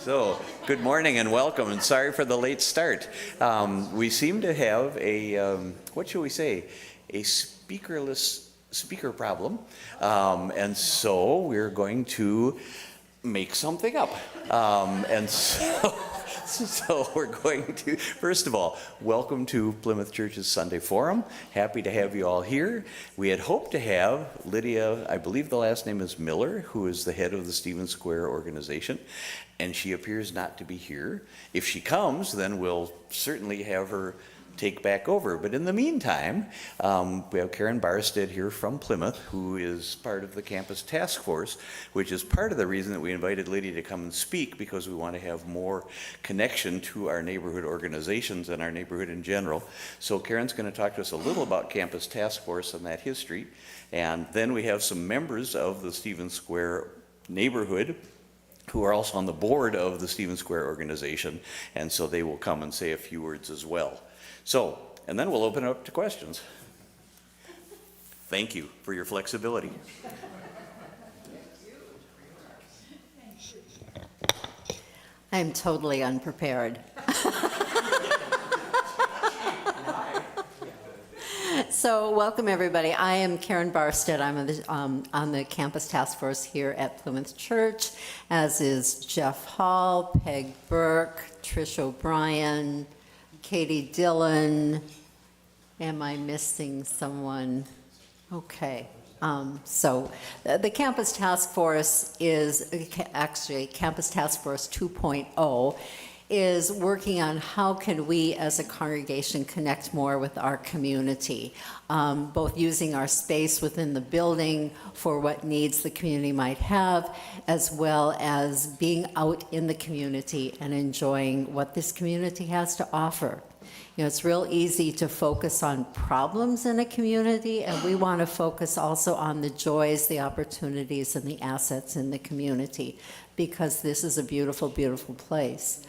So, good morning and welcome, and sorry for the late start. We seem to have a, what should we say, a speakerless speaker problem, and so we're going to make something up. So we're going to, first of all, welcome to Plymouth Church's Sunday Forum. Happy to have you all here. We had hoped to have Lydia, I believe the last name is Millard, who is the head of the Stevens Square organization, and she appears not to be here. If she comes, then we'll certainly have her take back over. But in the meantime, we have Karen Barstead here from Plymouth, who is part of the campus task force, which is part of the reason that we invited Lydia to come and speak, because we want to have more connection to our neighborhood organizations and our neighborhood in general. So Karen's going to talk to us a little about campus task force and that history. And then we have some members of the Stevens Square neighborhood who are also on the board of the Stevens Square organization, and so they will come and say a few words as well. So, and then we'll open it up to questions. Thank you for your flexibility. I'm totally unprepared. So welcome everybody. I am Karen Barstead. I'm on the campus task force here at Plymouth Church, as is Jeff Hall, Peg Burke, Trish O'Brien, Katie Dillon. Am I missing someone? Okay. So the Campus Task Force is actually Campus Task Force 2.0 is working on how can we as a congregation connect more with our community, both using our space within the building for what needs the community might have, as well as being out in the community and enjoying what this community has to offer. You know, it's real easy to focus on problems in a community, and we want to focus also on the joys, the opportunities, and the assets in the community, because this is a beautiful, beautiful place.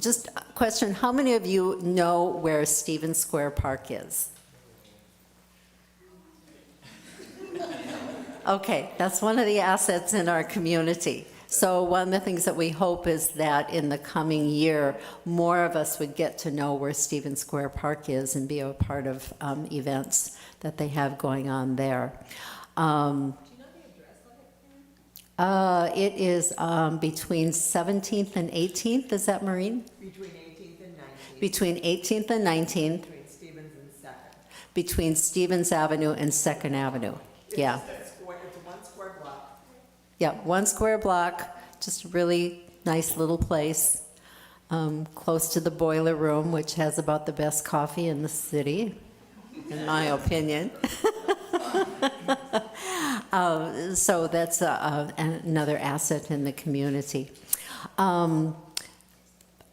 Just a question, how many of you know where Stevens Square Park is? Okay, that's one of the assets in our community. So one of the things that we hope is that in the coming year, more of us would get to know where Stevens Square Park is and be a part of events that they have going on there. Do you know the address of it? It is between 17th and 18th. Is that Maureen? Between 18th and 19th. Between 18th and 19th. Between Stevens and 2nd. Between Stevens Avenue and 2nd Avenue. Yeah. It's a 1 square block. Yeah, 1 square block, just a really nice little place, close to the boiler room, which has about the best coffee in the city, in my opinion. So that's another asset in the community.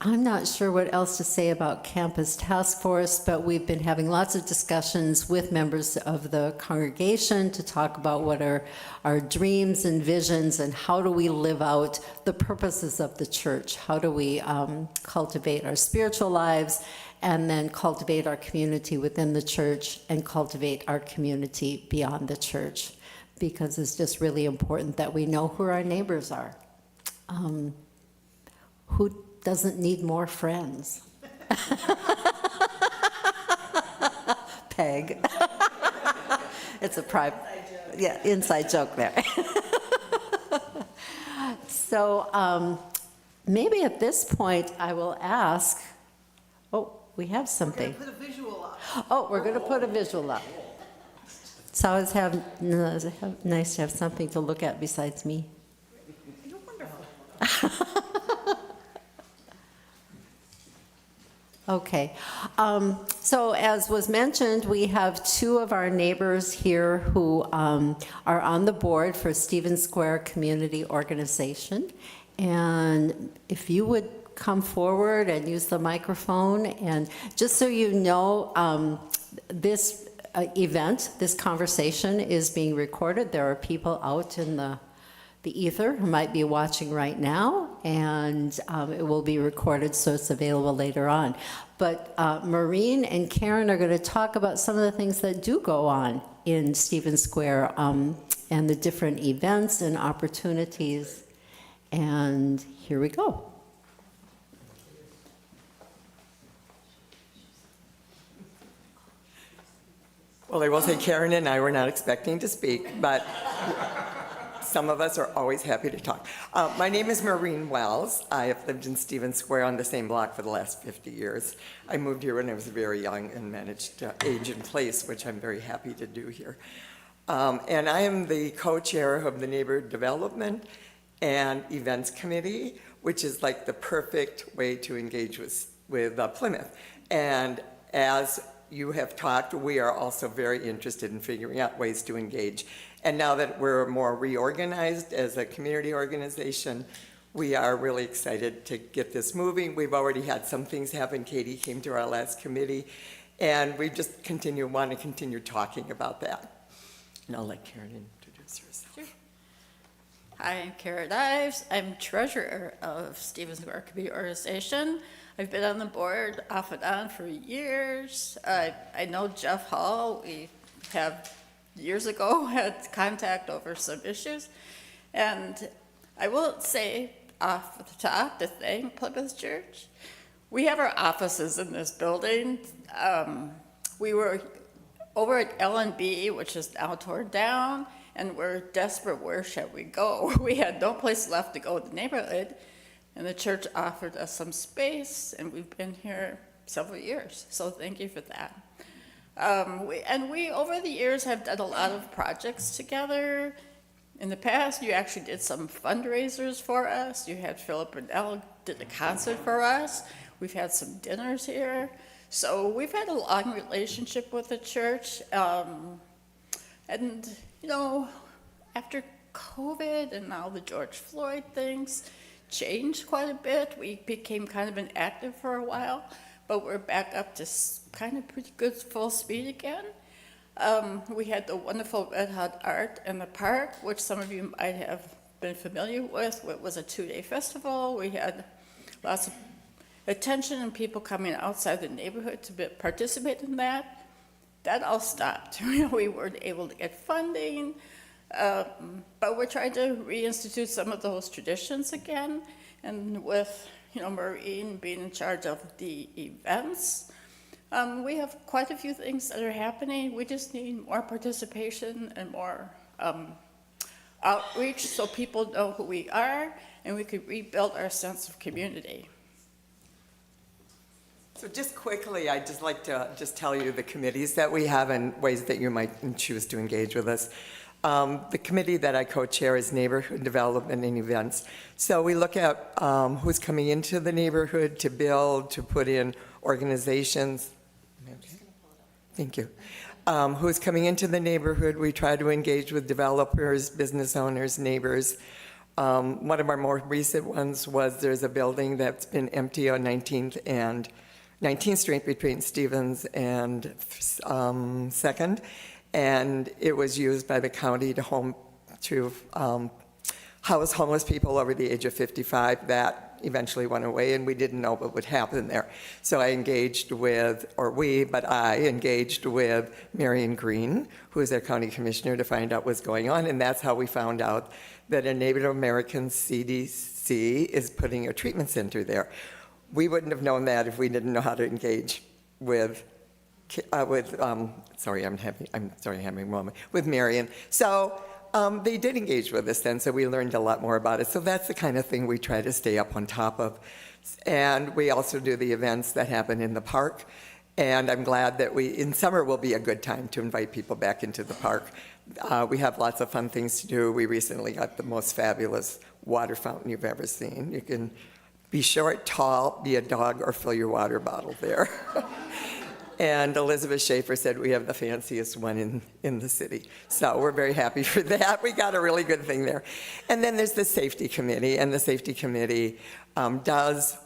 I'm not sure what else to say about Campus Task Force, but we've been having lots of discussions with members of the congregation to talk about what are our dreams and visions and how do we live out the purposes of the church. How do we cultivate our spiritual lives and then cultivate our community within the church and cultivate our community beyond the church, because it's just really important that we know who our neighbors are. Who doesn't need more friends? Peg. It's a private, yeah, inside joke there. So maybe at this point I will ask, oh, we have something. We're going to put a visual up. Oh, we're going to put a visual up. It's always nice to have something to look at besides me. You're wonderful. Okay, so as was mentioned, we have two of our neighbors here who are on the board for Stevens Square Community Organization. And if you would come forward and use the microphone, and just so you know, this event, this conversation is being recorded. There are people out in the ether who might be watching right now, and it will be recorded so it's available later on. But Maureen and Karen are going to talk about some of the things that do go on in Stevens Square and the different events and opportunities And here we go. Well, I will say Karen and I were not expecting to speak, but some of us are always happy to talk. My name is Maureen Wells. I have lived in Stevens Square on the same block for the last 50 years. I moved here when I was very young and managed to age in place, which I'm very happy to do here. And I am the co-chair of the Neighborhood Development and Events Committee, which is like the perfect way to engage with Plymouth. And as you have talked, we are also very interested in figuring out ways to engage. And now that we're more reorganized as a community organization, we are really excited to get this moving. We've already had some things happen. Katie came to our last committee, and we just want to continue talking about that. And I'll let Karen introduce herself. Sure. Hi, I'm Karen Ives. I'm treasurer of Stevens Square Community Organization. I've been on the board off and on for years. I know Jeff Hall. We have years ago had contact over some issues. And I will say off the top to thank Plymouth Church. We have our offices in this building. We were over at L&B, which is now torn down, and we're desperate, where shall we go? We had no place left to go in the neighborhood, and the church offered us some space, and we've been here several years, so thank you for that. We over the years have done a lot of projects together. In the past, you actually did some fundraisers for us. You had Philip and Elle did a concert for us. We've had some dinners here. So we've had a long relationship with the church. And, you know, after COVID and now the George Floyd things changed quite a bit. We became kind of inactive for a while, but we're back up to kind of pretty good full speed again. We had the wonderful Red Hot Art in the park, which some of you might have been familiar with. It was a 2-day festival. We had lots of attention and people coming outside the neighborhood to participate in that. That all stopped. We weren't able to get funding, but we're trying to reinstitute some of those traditions again. And with Maureen being in charge of the events, we have quite a few things that are happening. We just need more participation and more outreach so people know who we are and we could rebuild our sense of community. So just quickly, I'd just like to just tell you the committees that we have and ways that you might choose to engage with us. The committee that I co-chair is Neighborhood Development and Events. So we look at who's coming into the neighborhood to build, to put in organizations. Okay. Thank you. Who's coming into the neighborhood. We try to engage with developers, business owners, neighbors. One of our more recent ones was there's a building that's been empty on 19th Street between Stevens and 2nd, and it was used by the county to house homeless people over the age of 55. That eventually went away, and we didn't know what would happen there. So I engaged with Marion Green, who is our county commissioner, to find out what's going on, and that's how we found out that a Native American CDC is putting a treatment center there. We wouldn't have known that if we didn't know how to engage with Marion. So they did engage with us then, so we learned a lot more about it. So that's the kind of thing we try to stay up on top of. And we also do the events that happen in the park. And I'm glad that in summer will be a good time to invite people back into the park. We have lots of fun things to do. We recently got the most fabulous water fountain you've ever seen. You can be short, tall, be a dog, or fill your water bottle there. And Elizabeth Schaefer said we have the fanciest one in the city. So we're very happy for that. We got a really good thing there. And then there's the safety committee, and the safety committee does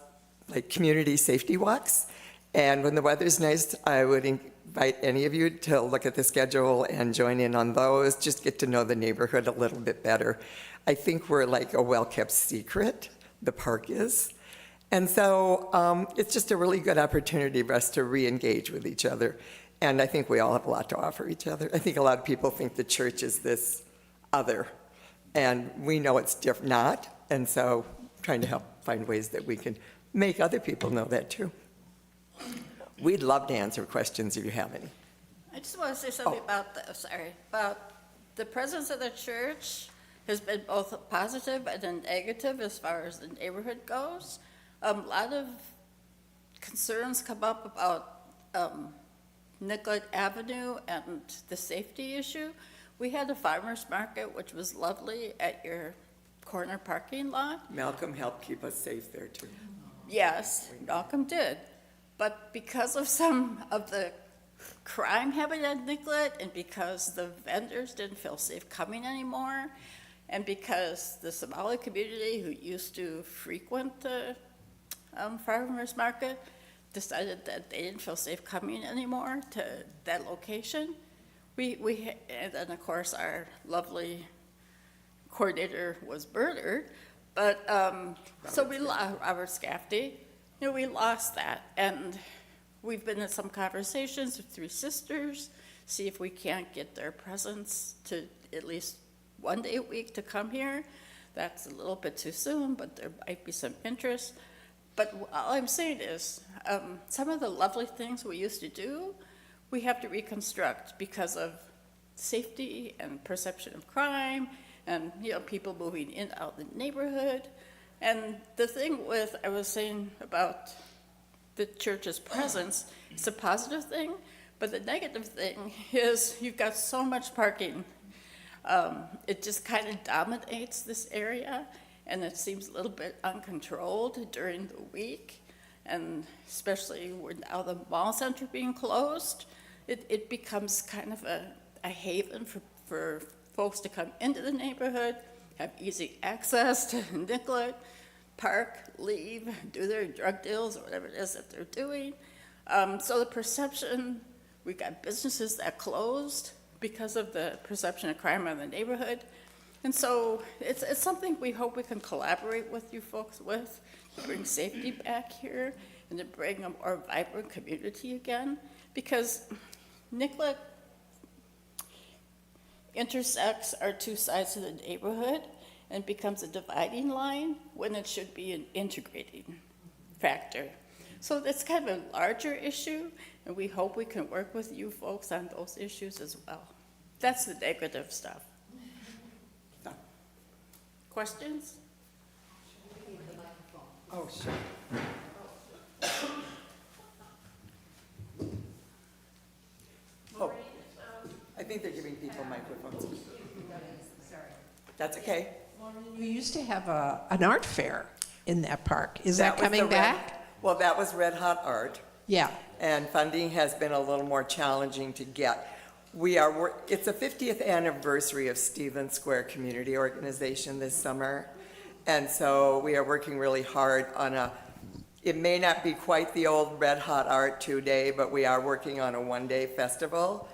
community safety walks. And when the weather's nice, I would invite any of you to look at the schedule and join in on those, just get to know the neighborhood a little bit better. I think we're like a well-kept secret, the park is. And so it's just a really good opportunity for us to re-engage with each other. And I think we all have a lot to offer each other. I think a lot of people think the church is this other. And we know it's not. And so trying to help find ways that we can make other people know that too. We'd love to answer questions if you have any. I just want to say something about the presence of the church has been both positive and a negative as far as the neighborhood goes. A lot of concerns come up about Nicollet Avenue and the safety issue. We had a farmer's market, which was lovely, at your corner parking lot. Malcolm helped keep us safe there too. Yes, Malcolm did. But because of some of the crime happening at Nicollet, and because the vendors didn't feel safe coming anymore, and because the Somali community who used to frequent the farmers market decided that they didn't feel safe coming anymore to that location, and then of course our lovely coordinator was murdered, but so we lost Robert Scafty. We lost that, and we've been in some conversations with Three Sisters, see if we can't get their presence to at least one day a week to come here. That's a little bit too soon, but there might be some interest. But all I'm saying is, some of the lovely things we used to do, we have to reconstruct because of safety and perception of crime, and people moving in out of the neighborhood. And the thing I was saying about the church's presence, it's a positive thing, but the negative thing is you've got so much parking. It just kind of dominates this area, and it seems a little bit uncontrolled during the week, and especially with now the mall center being closed, it becomes kind of a haven for folks to come into the neighborhood, have easy access to Nicollet, park, leave, do their drug deals or whatever it is that they're doing. So the perception, we got businesses that closed because of the perception of crime in the neighborhood. And so it's something we hope we can collaborate with you folks with, to bring safety back here and to bring a more vibrant community again. Because Nicollet intersects our two sides of the neighborhood and becomes a dividing line when it should be an integrating factor. So that's kind of a larger issue, and we hope we can work with you folks on those issues as well. That's the negative stuff. Questions? Oh, sure. Oh, I think they're giving people microphones. That's okay. You used to have an art fair in that park. Is that was coming the back? Well, that was Red Hot Art, Yeah. and funding has been a little more challenging to get. It's the 50th anniversary of Stevens Square Community Organization this summer, and so we are working really hard on it may not be quite the old Red Hot Art 2-day, but we are working on a 1-day festival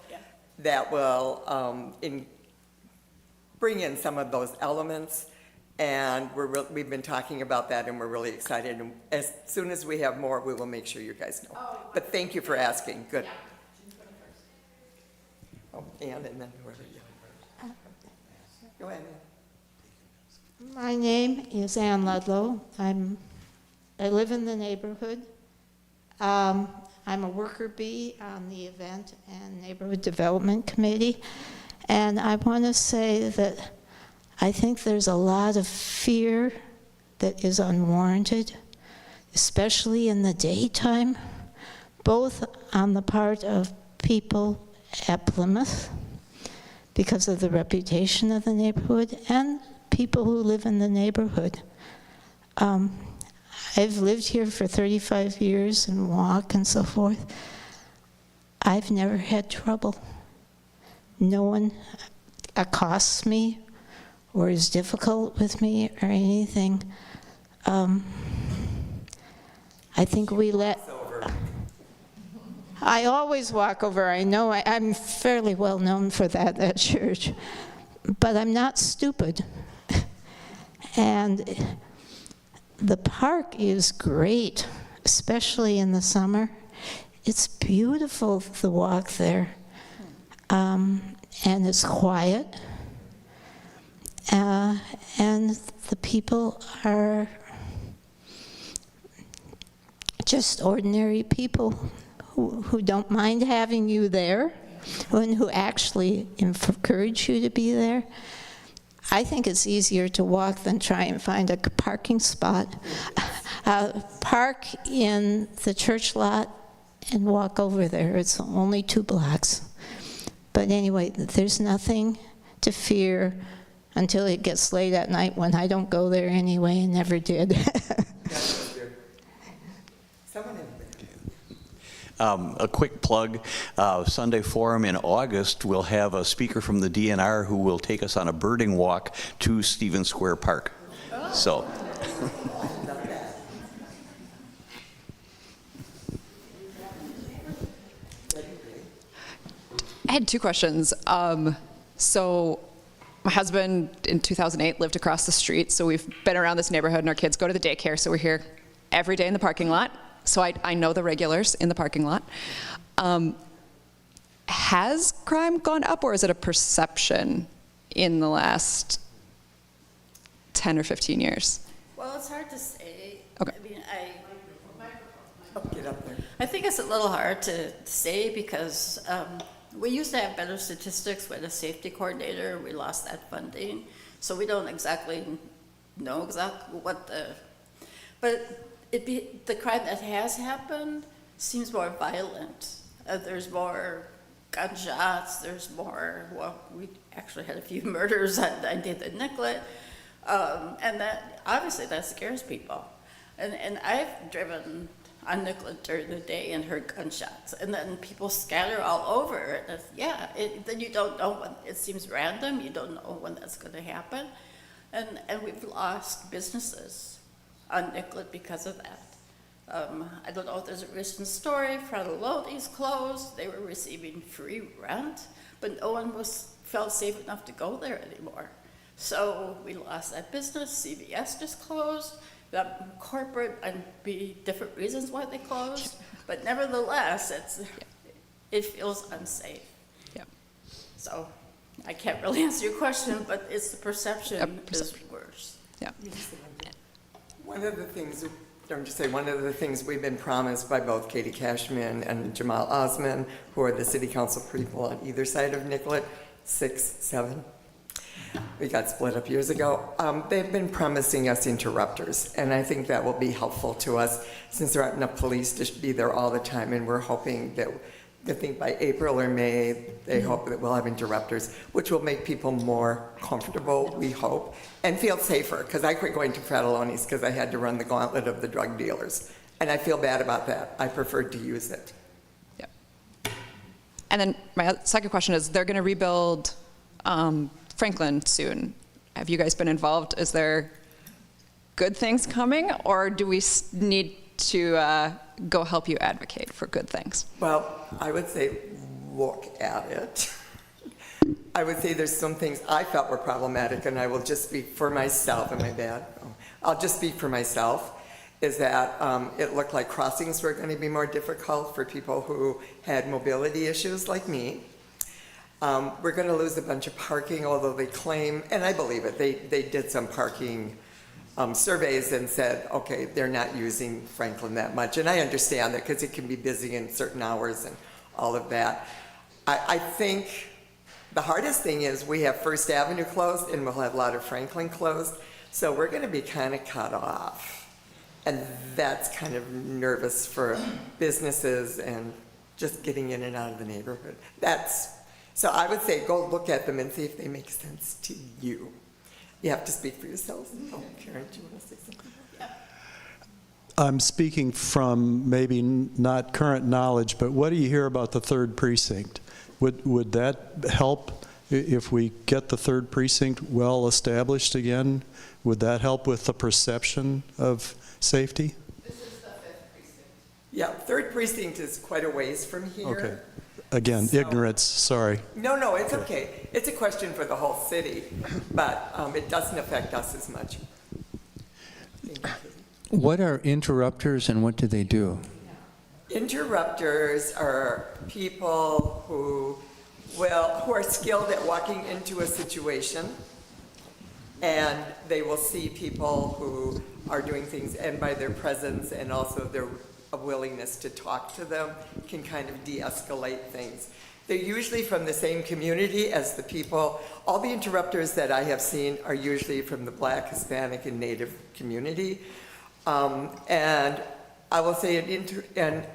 that will bring in some of those elements, and we've been talking about that, and we're really excited. And as soon as we have more, we will make sure you guys know. But thank you for asking. Good. Oh, Ann, and then whoever you. Go ahead, Ann. My name is Ann Ludlow. I live in the neighborhood. I'm a worker bee on the Event and Neighborhood Development Committee. And I want to say that I think there's a lot of fear that is unwarranted, especially in the daytime, both on the part of people at Plymouth because of the reputation of the neighborhood and people who live in the neighborhood. I've lived here for 35 years and walk and so forth. I've never had trouble. No one accosts me or is difficult with me or anything. I think we let... I always walk over. I know I'm fairly well known for that at church, but I'm not stupid. And the park is great, especially in the summer. It's beautiful, the walk there, and it's quiet. and the people are just ordinary people who don't mind having you there and who actually encourage you to be there. I think it's easier to walk than try and find a parking spot. Park in the church lot and walk over there. It's only 2 blocks. But anyway, there's nothing to fear until it gets late at night, when I don't go there anyway and never did. Someone in A quick plug, Sunday Forum in August, we'll have a speaker from the DNR who will take us on a birding walk to Stevens Square Park. So. I had 2 questions. So my husband in 2008 lived across the street, so we've been around this neighborhood, and our kids go to the daycare, so we're here every day in the parking lot. So I know the regulars in the parking lot. Has crime gone up, or is it a perception in the last 10 or 15 years? Well, it's hard to say. Okay. I mean, Get up there. I think it's a little hard to say because we used to have better statistics with a safety coordinator. We lost that funding. So we don't exactly know exactly what but the crime that has happened seems more violent. There's more gunshots, there's more, well, we actually had a few murders I did at Nicollet. And that, obviously that scares people. And I've driven on Nicollet during the day and heard gunshots, and then people scatter all over it. Then you don't know when, it seems random, you don't know when that's going to happen. And we've lost businesses on Nicollet because of that. I don't know if there's a recent story, Fratelloni's closed, they were receiving free rent, but no one felt safe enough to go there anymore. So we lost that business, CVS just closed, that corporate, and be different reasons why they closed, but nevertheless, it feels unsafe. Yeah. So I can't really answer your question, but it's the perception is worse. Yeah. One of the things we've been promised by both Katie Cashman and Jamal Osman, who are the city council people on either side of Nicollet, 6, 7. We got split up years ago. They've been promising us interrupters, and I think that will be helpful to us since there aren't enough police to be there all the time, and we're hoping that, I think by April or May, they hope that we'll have interrupters, which will make people more comfortable, we hope, and feel safer, because I quit going to Fratelloni's because I had to run the gauntlet of the drug dealers, and I feel bad about that. I preferred to use it. Yeah. And then my second question is, they're going to rebuild Franklin soon. Have you guys been involved? Is there good things coming, or do we need to go help you advocate for good things? Well, I would say look at it. I would say there's some things I felt were problematic, and I will just speak for myself. Am I bad? Oh. I'll just speak for myself, is that it looked like crossings were going to be more difficult for people who had mobility issues like me. We're going to lose a bunch of parking, although they claim, and I believe it, they did some parking surveys and said, okay, they're not using Franklin that much. And I understand that because it can be busy in certain hours and all of that. I think the hardest thing is we have First Avenue closed and we'll have a lot of Franklin closed. So we're going to be kind of cut off. And that's kind of nervous for businesses and just getting in and out of the neighborhood. So I would say go look at them and see if they make sense to you. You have to speak for yourselves. Oh, Karen, do you want to say something? I'm speaking from maybe not current knowledge, but what do you hear about the 3rd precinct? Would that help if we get the 3rd precinct well established again? Would that help with the perception of safety? This is the 5th precinct. Yeah, 3rd precinct is quite a ways from here. Okay. Again, ignorance, sorry. No, it's okay. It's a question for the whole city, but it doesn't affect us as much. What are interrupters and what do they do? Interrupters are people who are skilled at walking into a situation, And they will see people who are doing things, and by their presence and also their willingness to talk to them can kind of de-escalate things. They're usually from the same community as the people. All the interrupters that I have seen are usually from the Black, Hispanic, and Native community. And I will say an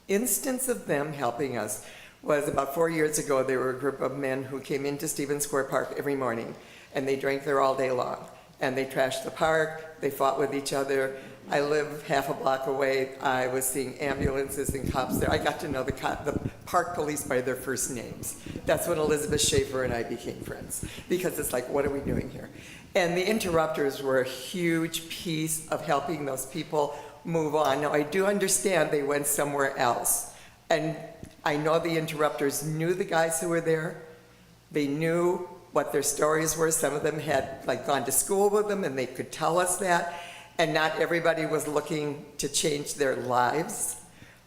instance of them helping us was about 4 years ago. There were a group of men who came into Stevens Square Park every morning, and they drank there all day long. And they trashed the park, they fought with each other. I live half a block away. I was seeing ambulances and cops there. I got to know the park police by their first names. That's when Elizabeth Schaefer and I became friends, because it's like, what are we doing here? And the interrupters were a huge piece of helping those people move on. Now, I do understand they went somewhere else. And I know the interrupters knew the guys who were there. They knew what their stories were. Some of them had gone to school with them, and they could tell us that. And not everybody was looking to change their lives.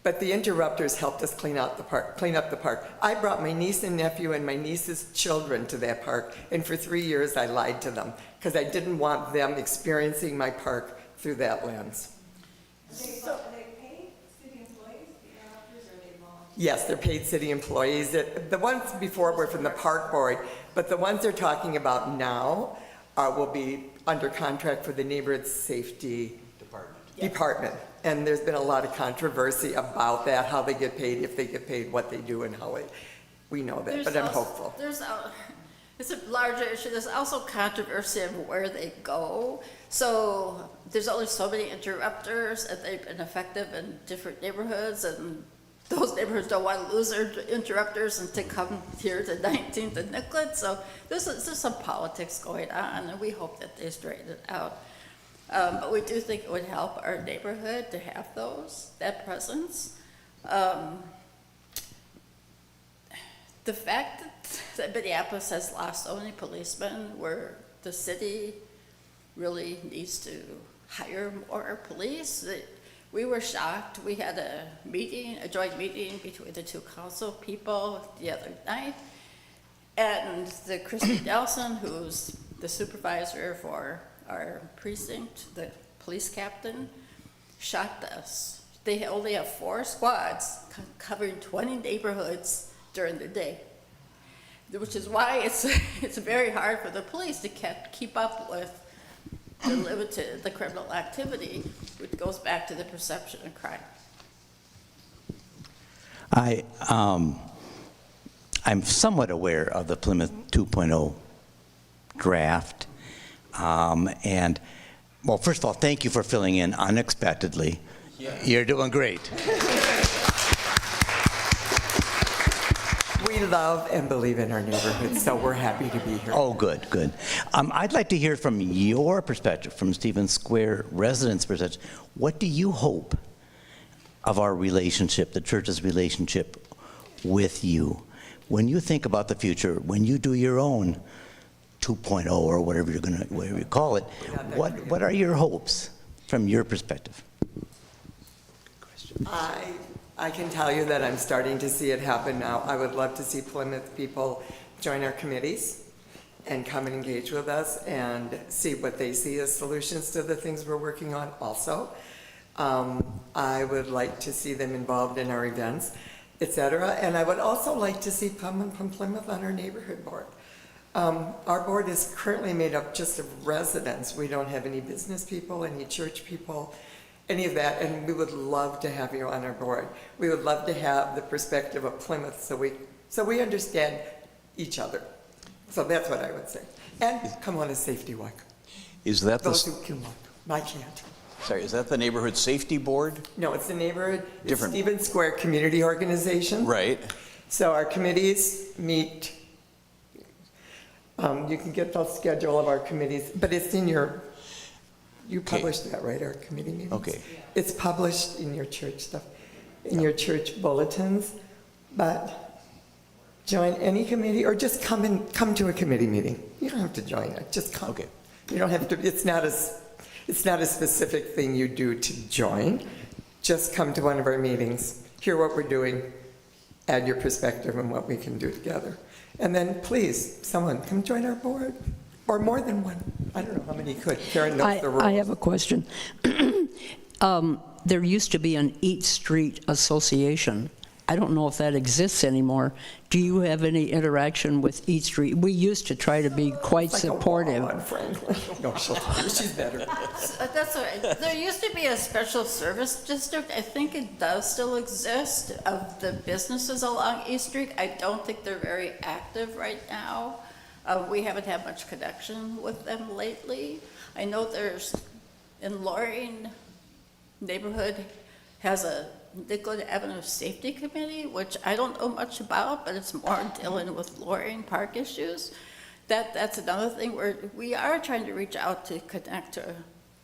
But the interrupters helped us clean up the park. I brought my niece and nephew and my niece's children to that park, and for 3 years I lied to them because I didn't want them experiencing my park through that lens. Are they paid city employees, the interrupters, or are they volunteers? Yes, they're paid city employees. The ones before were from the park board, but the ones they're talking about now will be under contract for the neighborhood safety department. And there's been a lot of controversy about that, how they get paid, if they get paid, what they do, and how we know that, but I'm hopeful. It's a larger issue. There's also controversy of where they go. So there's only so many interrupters, and they've been effective in different neighborhoods, and those neighborhoods don't want to lose their interrupters and to come here to 19th and Nicollet. So there's some politics going on, and we hope that they straighten it out. But we do think it would help our neighborhood to have that presence. The fact that Minneapolis has lost so many policemen, where the city really needs to hire more police. We were shocked. We had a joint meeting between the two council people the other night, and the Christy Nelson, who's the supervisor for our precinct, the police captain, shocked us. They only have 4 squads covering 20 neighborhoods during the day, which is why it's very hard for the police to keep up with the criminal activity, which goes back to the perception of crime. I'm somewhat aware of the Plymouth 2.0 draft. And, well, first of all, thank you for filling in unexpectedly. Yeah. You're doing great. We love and believe in our neighborhood, so we're happy to be here. Oh, good, good. I'd like to hear from your perspective, from Stevens Square residents' perspective. What do you hope of our relationship, the church's relationship with you? When you think about the future, when you do your own 2.0 or whatever you call it, what are your hopes from your perspective? I can tell you that I'm starting to see it happen now. I would love to see Plymouth people join our committees and come and engage with us and see what they see as solutions to the things we're working on also. I would like to see them involved in our events, etc. And I would also like to see someone from Plymouth on our neighborhood board. Our board is currently made up just of residents. We don't have any business people, any church people, any of that, and we would love to have you on our board. We would love to have the perspective of Plymouth so we understand each other. So that's what I would say. And come on a safety walk. Is that Those who can walk. I can't. Sorry, is that the Neighborhood Safety Board? No, it's the neighborhood. Different. It's Stevens Square Community Organization. Right. So our committees meet. You can get the schedule of our committees, but it's in your. You published that, right? Our committee meetings. Okay. It's published in your church stuff, in your church bulletins. But join any committee, or just come to a committee meeting. You don't have to join it. Just come. Okay. You don't have to. It's not a specific thing you do to join. Just come to one of our meetings, hear what we're doing, add your perspective on what we can do together. And then please, someone, come join our board, or more than one. I don't know how many could. Karen knows the rules. I have a question. There used to be an Eat Street Association. I don't know if that exists anymore. Do you have any interaction with Eat Street? We used to try to be quite Like a supportive. wall on Franklin. No, she's better. That's all right. There used to be a special service district. I think it does still exist of the businesses along East Street. I don't think they're very active right now. We haven't had much connection with them lately. I know there's, in Loring neighborhood, has a Nicollet Avenue Safety Committee, which I don't know much about, but it's more dealing with Loring Park issues. That's another thing where we are trying to reach out to connect to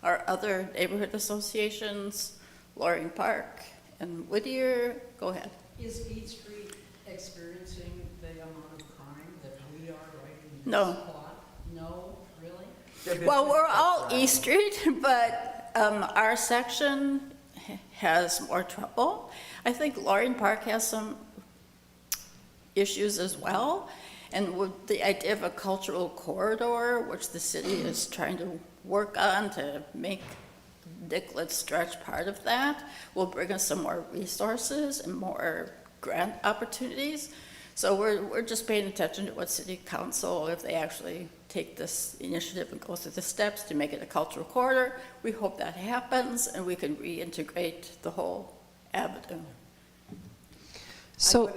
our other neighborhood associations, Loring Park and Whittier. Go ahead. Is Eat Street experiencing the amount of crime that we are right in this No. spot? No, really? Well, we're all East Street, but our section has more trouble. I think Loring Park has some issues as well. And with the idea of a cultural corridor, which the city is trying to work on to make Nicollet Stretch part of that, will bring us some more resources and more grant opportunities. So we're just paying attention to what city council, if they actually take this initiative and go through the steps to make it a cultural corridor. We hope that happens and we can reintegrate the whole avenue. So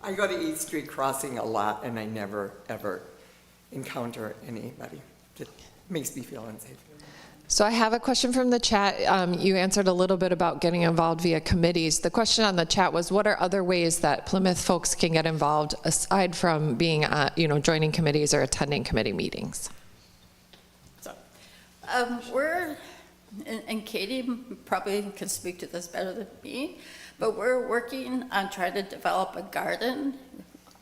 I go to East Street Crossing a lot, and I never, ever encounter anybody. It makes me feel unsafe. So I have a question from the chat. You answered a little bit about getting involved via committees. The question on the chat was, what are other ways that Plymouth folks can get involved aside from being, joining committees or attending committee meetings? So, we're, and Katie probably can speak to this better than me, but we're working on trying to develop a garden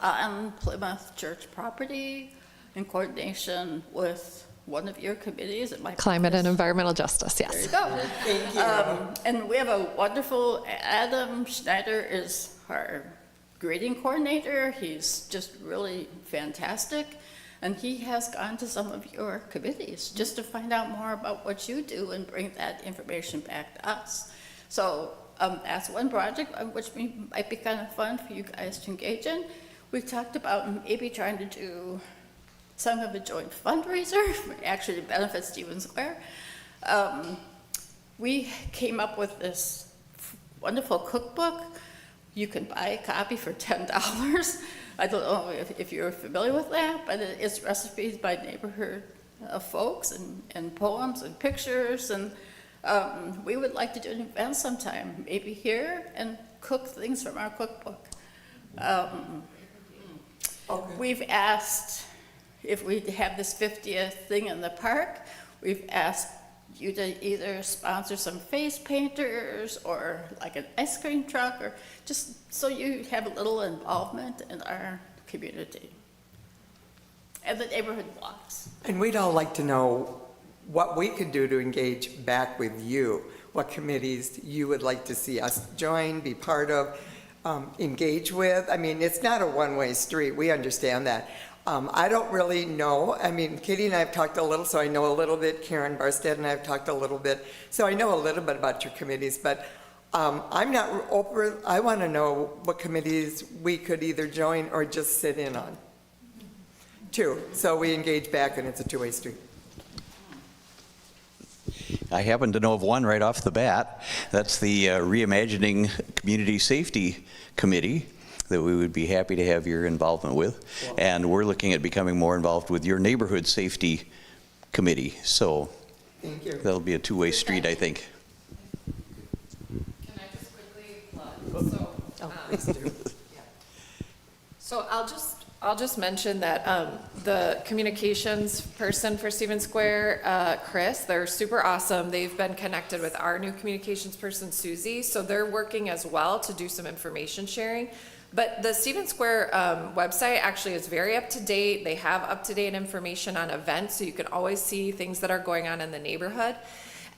on Plymouth Church property in coordination with one of your committees. It might be Climate and Environmental Justice, yes. There you go. Thank you. And we have a wonderful, Adam Schneider is our grading coordinator. He's just really fantastic. And he has gone to some of your committees just to find out more about what you do and bring that information back to us. So that's one project which might be kind of fun for you guys to engage in. We talked about maybe trying to do some of a joint fundraiser, actually to benefit Stevens Square. We came up with this wonderful cookbook. You can buy a copy for $10. I don't know if you're familiar with that, but it's recipes by neighborhood folks and poems and pictures. And we would like to do an event sometime, maybe here, and cook things from our cookbook. We've asked, if we have this 50th thing in the park, we've asked you to either sponsor some face painters or like an ice cream truck, or just so you have a little involvement in our community. And the neighborhood walks. And we'd all like to know what we could do to engage back with you, what committees you would like to see us join, be part of, engage with. I mean, it's not a one-way street. We understand that. I don't really know. I mean, Katie and I have talked a little, so I know a little bit. Karen Barstead and I have talked a little bit. So I know a little bit about your committees, but I'm not over. I want to know what committees we could either join or just sit in on. Two. So we engage back and it's a two-way street. I happen to know of one right off the bat. That's the Reimagining Community Safety Committee that we would be happy to have your involvement with. Wow. And we're looking at becoming more involved with your Neighborhood Safety Committee. So thank you. That'll be a two-way street, I think. Can I just quickly plug? Please do. So I'll just mention that the communications person for Stevens Square, Chris, they're super awesome. They've been connected with our new communications person, Susie, so they're working as well to do some information sharing. But the Stevens Square website actually is very up to date. They have up to date information on events, so you can always see things that are going on in the neighborhood.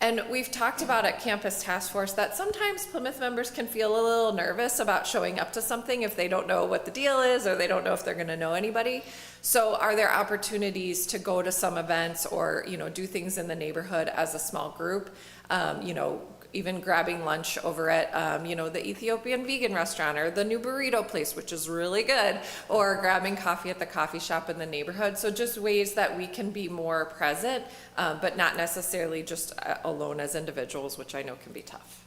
And we've talked about at Campus Task Force that sometimes Plymouth members can feel a little nervous about showing up to something if they don't know what the deal is or they don't know if they're gonna know anybody. So are there opportunities to go to some events or, do things in the neighborhood as a small group? Even grabbing lunch over at, the Ethiopian vegan restaurant or the new burrito place, which is really good, or grabbing coffee at the coffee shop in the neighborhood. So just ways that we can be more present, but not necessarily just alone as individuals, which I know can be tough.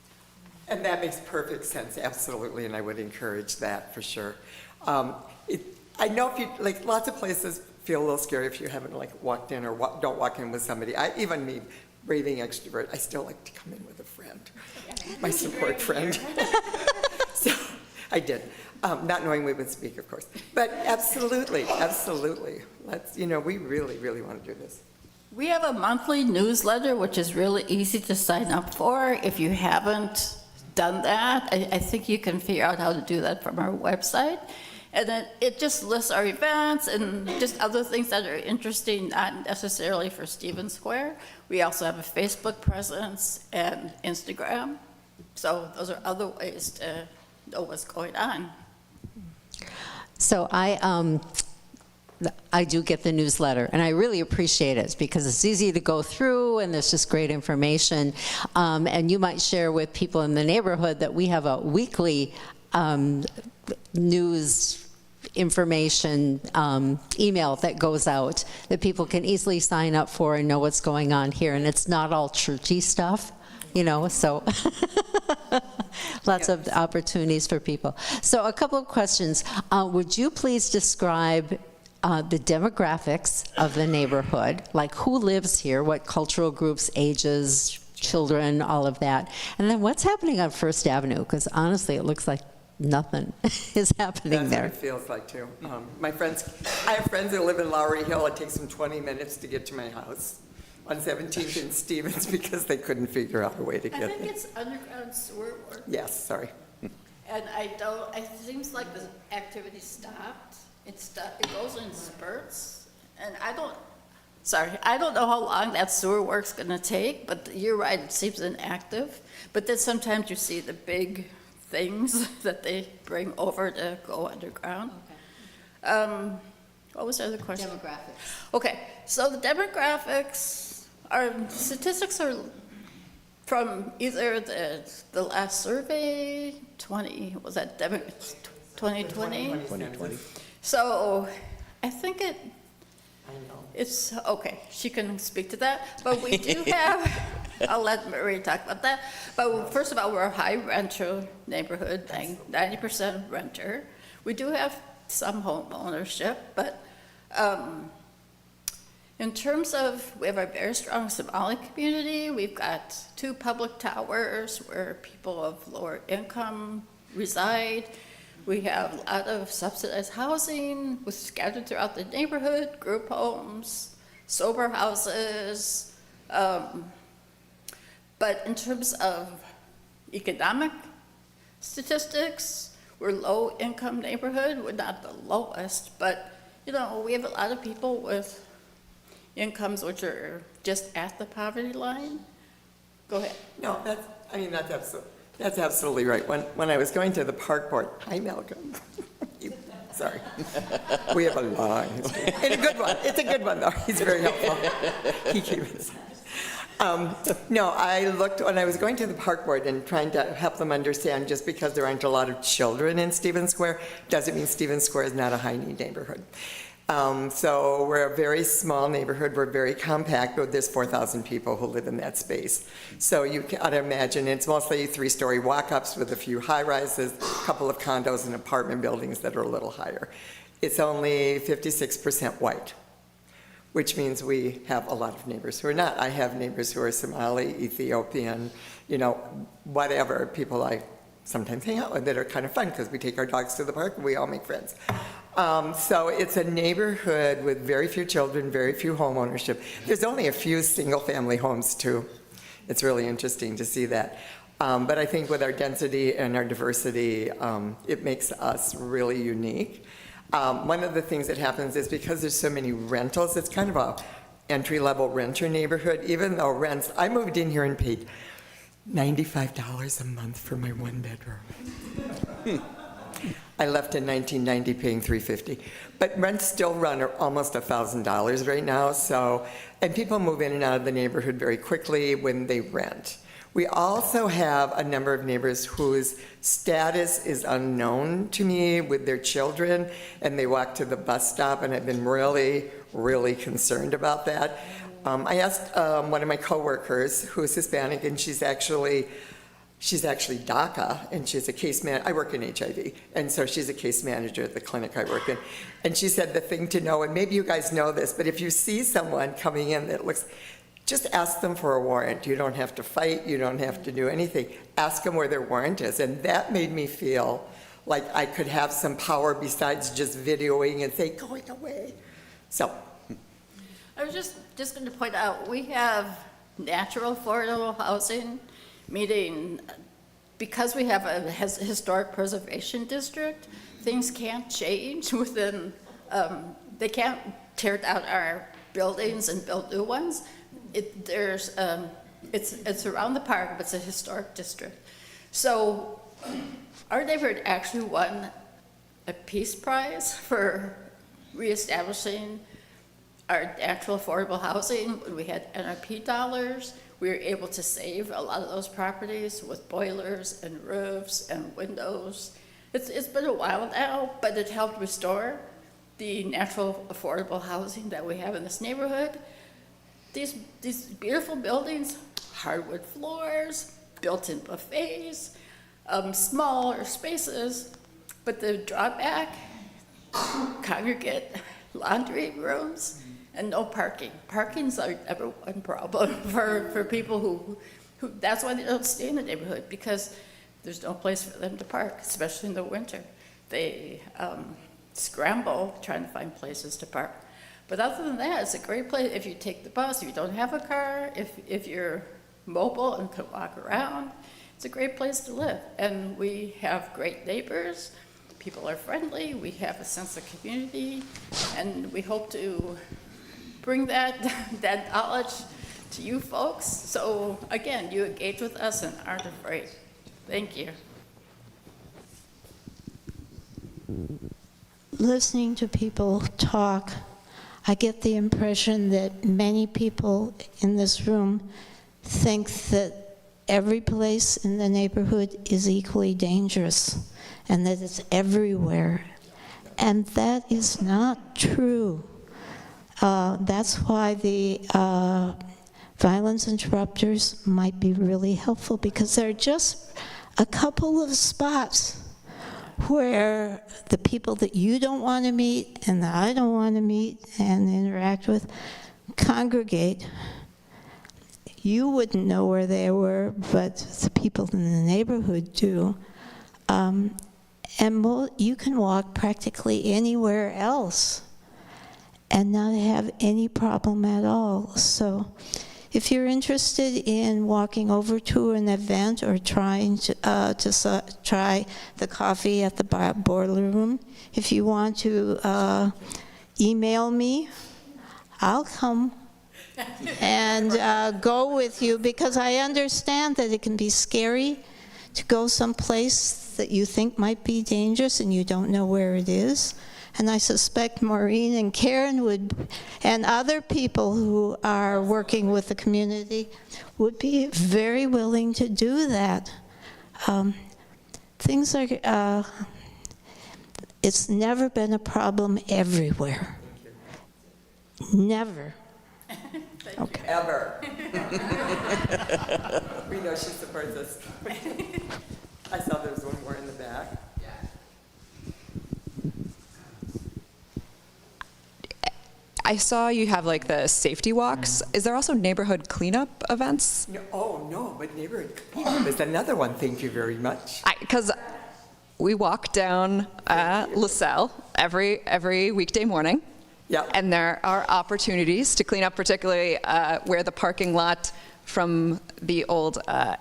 And that makes perfect sense, absolutely, and I would encourage that for sure. I know if you, lots of places feel a little scary if you haven't walked in or don't walk in with somebody. Even me, raving extrovert, I still like to come in with a friend, my support friend. So I did, not knowing we would speak, of course. But absolutely, absolutely. We really, really want to do this. We have a monthly newsletter, which is really easy to sign up for. If you haven't done that, I think you can figure out how to do that from our website. And then it just lists our events and just other things that are interesting, not necessarily for Stevens Square. We also have a Facebook presence and Instagram. So those are other ways to know what's going on. So I do get the newsletter, and I really appreciate it because it's easy to go through, and there's just great information. And you might share with people in the neighborhood that we have a weekly news information email that goes out that people can easily sign up for and know what's going on here. And it's not all churchy stuff, so lots of opportunities for people. So a couple of questions. Would you please describe the demographics of the neighborhood, like who lives here, what cultural groups, ages, children, all of that. And then what's happening on First Avenue? Because honestly, it looks like nothing is happening there. That's what it feels like too. I have friends that live in Lowry Hill. It takes them 20 minutes to get to my house on 17th and Stevens because they couldn't figure out a way to get there. I think it's underground sewer work. Yes, sorry. And it seems like the activity stopped. It goes in spurts. And I don't know how long that sewer work's gonna take, but you're right, it seems inactive. But then sometimes you see the big things that they bring over to go underground. Okay. What was the other question? Demographics. Okay, so the demographics, our statistics are from either the last survey, 2020? 2020. So I think it's, okay, she can speak to that, but we do have, I'll let Marie talk about that. But first of all, we're a high renter neighborhood, 90% renter. We do have some home ownership, but in terms of, we have a very strong Somali community. We've got 2 public towers where people of lower income reside. We have a lot of subsidized housing scattered throughout the neighborhood, group homes, sober houses. But in terms of economic statistics, we're a low-income neighborhood. We're not the lowest, but we have a lot of people with incomes which are just at the poverty line. Go ahead. No, that's absolutely right. When I was going to the park board, hi Malcolm. Sorry. We have a long history. And a good one. It's a good one though. He's very helpful. He came in. No, I looked when I was going to the park board and trying to help them understand just because there aren't a lot of children in Stevens Square doesn't mean Stevens Square is not a high-need neighborhood. So we're a very small neighborhood. We're very compact, but there's 4,000 people who live in that space. So you can imagine it's mostly 3-story walk-ups with a few high-rises, a couple of condos and apartment buildings that are a little higher. It's only 56% white, which means we have a lot of neighbors who are not. I have neighbors who are Somali, Ethiopian, whatever, people I sometimes hang out with that are kind of fun because we take our dogs to the park and we all make friends. So it's a neighborhood with very few children, very few home ownership. There's only a few single-family homes too. It's really interesting to see that. But I think with our density and our diversity, it makes us really unique. One of the things that happens is because there's so many rentals, it's kind of a entry-level renter neighborhood, even though rents, I moved in here and paid $95 a month for my one bedroom. I left in 1990 paying $350. But rents still run almost $1,000 right now, so, and people move in and out of the neighborhood very quickly when they rent. We also have a number of neighbors whose status is unknown to me with their children, and they walk to the bus stop, and I've been really, really concerned about that. I asked one of my coworkers who's Hispanic, and she's actually DACA, and she's a case man. I work in HIV, and so she's a case manager at the clinic I work in. And she said the thing to know, and maybe you guys know this, but if you see someone coming in that looks, just ask them for a warrant. You don't have to fight. You don't have to do anything. Ask them where their warrant is, and that made me feel like I could have some power besides just videoing and say, going away. So. I was just going to point out, we have natural affordable housing, meaning because we have a historic preservation district, things can't change within, they can't tear down our buildings and build new ones. It's around the park, but it's a historic district. So our neighborhood actually won a Peace Prize for reestablishing our natural affordable housing. When we had NRP dollars, we were able to save a lot of those properties with boilers and roofs and windows. It's been a while now, but it helped restore the natural affordable housing that we have in this neighborhood. These beautiful buildings, hardwood floors, built-in buffets, smaller spaces, but the drawback, congregate laundry rooms, and no parking. Parking's our number one problem for people who that's why they don't stay in the neighborhood, because there's no place for them to park, especially in the winter. They scramble trying to find places to park. But other than that, it's a great place if you take the bus, if you don't have a car, if you're mobile and can walk around. It's a great place to live. And we have great neighbors. People are friendly. We have a sense of community. And we hope to bring that knowledge to you folks. So again, you engage with us and aren't afraid. Thank you. Listening to people talk, I get the impression that many people in this room think that every place in the neighborhood is equally dangerous and that it's everywhere. And that is not true. That's why the violence interrupters might be really helpful, because there are just a couple of spots where the people that you don't want to meet and that I don't want to meet and interact with congregate. You wouldn't know where they were, but the people in the neighborhood do. And you can walk practically anywhere else and not have any problem at all. So if you're interested in walking over to an event or trying to try the coffee at the boiler room, if you want to email me, I'll come and go with you, because I understand that it can be scary to go someplace that you think might be dangerous and you don't know where it is. And I suspect Maureen and Karen would, and other people who are working with the community, would be very willing to do that. Things are, it's never been a problem everywhere. Never. Okay. Ever. We know she supports us. I saw there was one more in the back. I saw you have like the safety walks. Is there also neighborhood cleanup events? No, but neighborhood cleanup is another one. Thank you very much. Because we walk down LaSalle every weekday morning. Yeah. And there are opportunities to clean up, particularly where the parking lot from the old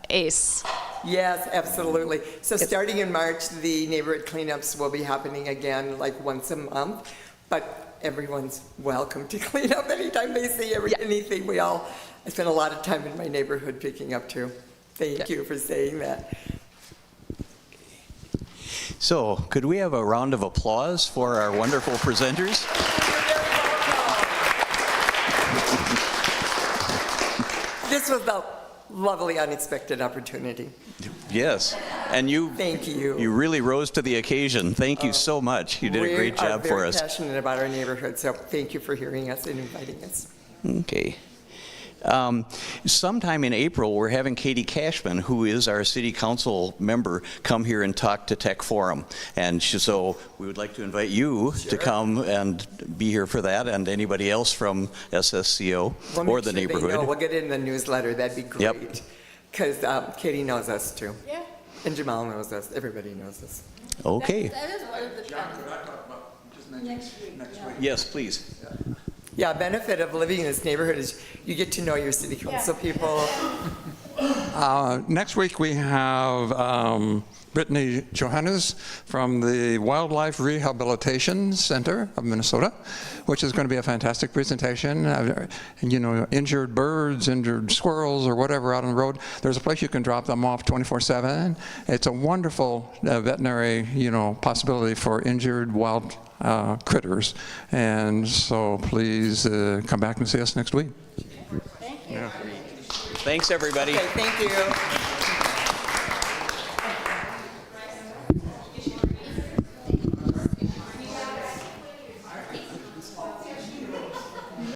ACE. Yes, absolutely. So starting in March, the neighborhood cleanups will be happening again like once a month. But everyone's welcome to clean up anytime they see anything. I spend a lot of time in my neighborhood picking up too. Thank you for saying that. So, could we have a round of applause for our wonderful presenters? This was a lovely, unexpected opportunity. Yes, and Thank you. You really rose to the occasion. Thank you so much. You did a great job for us. We are very passionate about our neighborhood, so thank you for hearing us and inviting us. Okay. Sometime in April, we're having Katie Cashman, who is our city council member, come here and talk to Tech Forum. And so we would like to invite you to come and be here for that, and anybody else from SSCO or the neighborhood. We'll get it in the newsletter. That'd be great. Because Katie knows us too. Yeah. And Jamal knows us. Everybody knows us. Okay. That is one of the Yes, please. Yeah, benefit of living in this neighborhood is you get to know your city council people. Next week we have Brittany Johannes from the Wildlife Rehabilitation Center of Minnesota, which is going to be a fantastic presentation. Injured birds, injured squirrels, or whatever out on the road. There's a place you can drop them off 24/7. It's a wonderful veterinary, possibility for injured wild critters. And so please come back and see us next week. Thank you. Thanks, everybody. Okay, thank you.